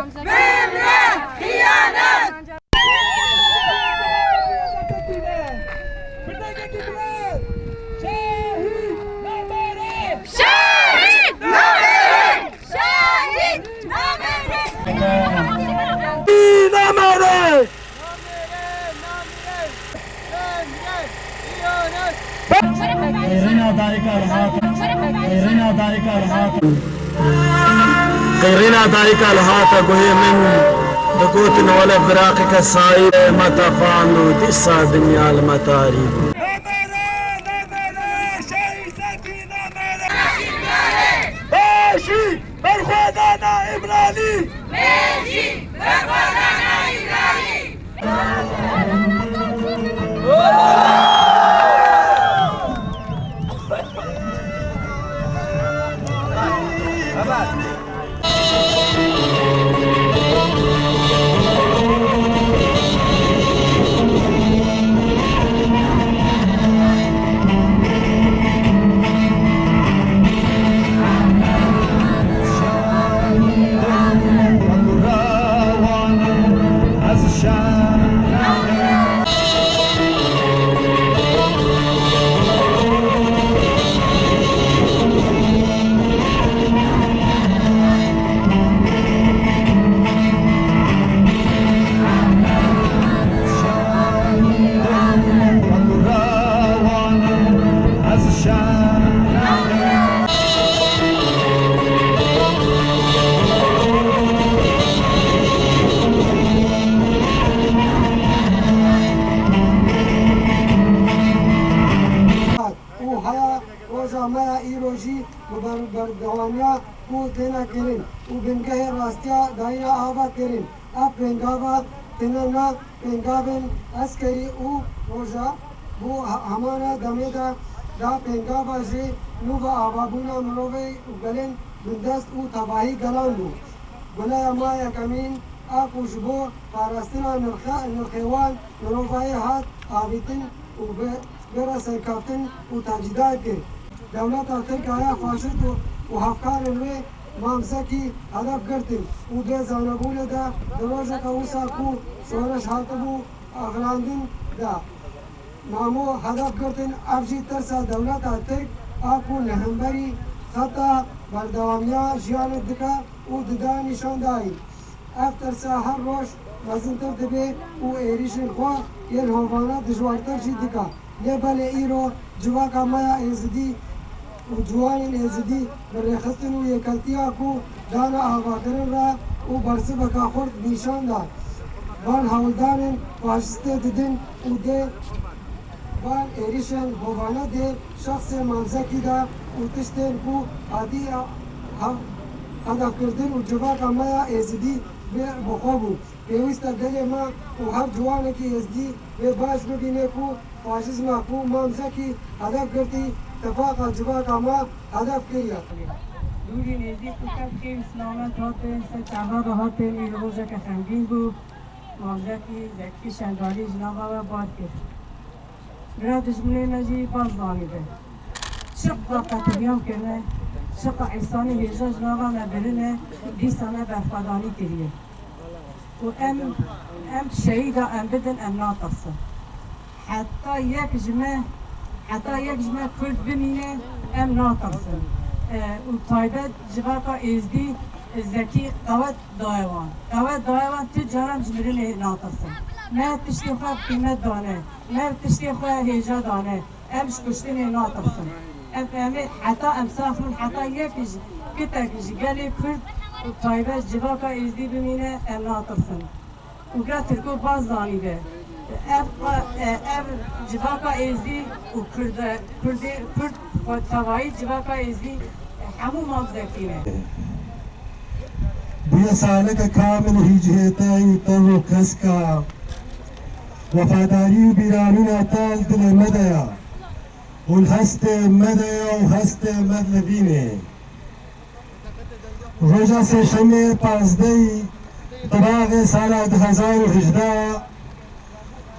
memre, hıyanet. Şehit namere, şehit namere. namere. قيرنا ذلك الهاتف قيرنا ذلك الهاتف قيرنا ذلك الهاتف وهي من دقوت ولا فراقك الصعيد متى فعلوا دسا دنيا المتاري ماشي برخوادانا إبراني Meci, berkodana İbrahim. ما ایروژی و بردوانیا کو تینا کرین و بنگه راستیا داینا آبا کرین اپ بنگاوا تینا بنگاون اسکری او روژا بو همانا دمیدا دا بنگاوا جی نو و آبابونا مروی و گلین بندست او تباهی گلان بو گلای ما یکمین اپو جبو پارستنا نرخیوان مروی هات آبیتن و برا سرکافتن و تجدید کرد دولت ترکیه فاشیست و هفکار روی مامسکی هدف گرفتن و ده زانبول ده دروژه که اوسا کو شورش حالتبو اغراندن ده نامو هدف گرفتن افجی ترسا دولت ترک آکو نهمبری خطا بردوامیا جیان دکا و ددا نشان دایی اف ترسا هر روش وزنتر دبی و ایریشن خواه یل هووانا دجوارتر جی دکا لبل ایرو جواکا مایا ایزدی و جوان ایزدی برخستن و یکلتیا کو دانا آغاکرن را و برسی بکا خورد نشان داد بان هولدان فاشسته ددن و ده بان ایریشن هوانا ده شخص مامزکی دا و تشتن کو عادی هدف کردن و جواکا مایا ایزدی بخوابو پیوستا دل ما و هر جوانه که ایزدی به باش ببینه کو فاشیزم کو مامزکی هدف کردی اتفاق جواک ما هدف کریا دوری نزدیک کتاب که اسلامت هاتن ستعهاد هاتن این روزه که خمگین بود مامزکی زکی شنداری جنابه و باد کرد برای دشمنی نجی باز دانیده شق قتلیان کنه شق عیسانی هجا جنابه مبرنه دیسانه برخدانی کریه و ام شهیده ام بدن ام ناطرسه حتی یک جمعه کرد بمینه ام ناطرسن و تایبت جواکا ازدی زکی قوت دایوان تجارم جمرین ناطرسن نه تشتی خواه قیمت دانه نه تشتی خواه هیجا دانه امش کشتین ناطرسن حتی ام ساخرون حتی یکیش کتک جگلی کرد و تایبت جواکا ازدی بمینه ام ناطرسن و گره ترکو باز دانیده ev civaka ezdi u Kurd tavayı civaka ezdi hemu mavzekine. Bu salek kamil hicrete tavu kaska وفاداری بیرانون تال دل مدیا والهست مدیا و هست مدلبینه روزا سه شنبه 15 طباق سال 2018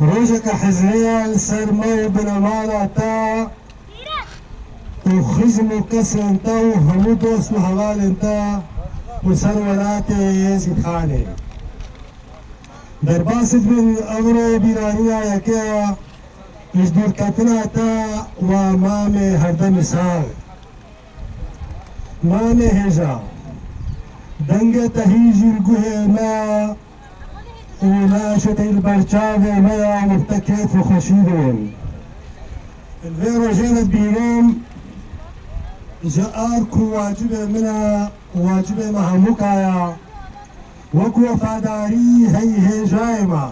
روزك حزنية سرمي بنمالا تا وخزم كسر انتا وهمو دوس محوال انتا وسرورات يزيد خانه در باست من امر بیرانیا یکیا ازدور کتنا تا و مام هرده مثال مام هجا دنگ تهیجی الگوه ما وناشد البرچاو ما مرتكف وخشيدون الفيرو جانت بينام جاركو واجبه منا واجبه مهموكايا وكو وفاداري هي جايمة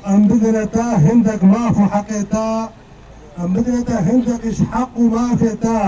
ام بدنتا هندك ما فو حقيتا ام بدنتا هندك اش حق ما فيتا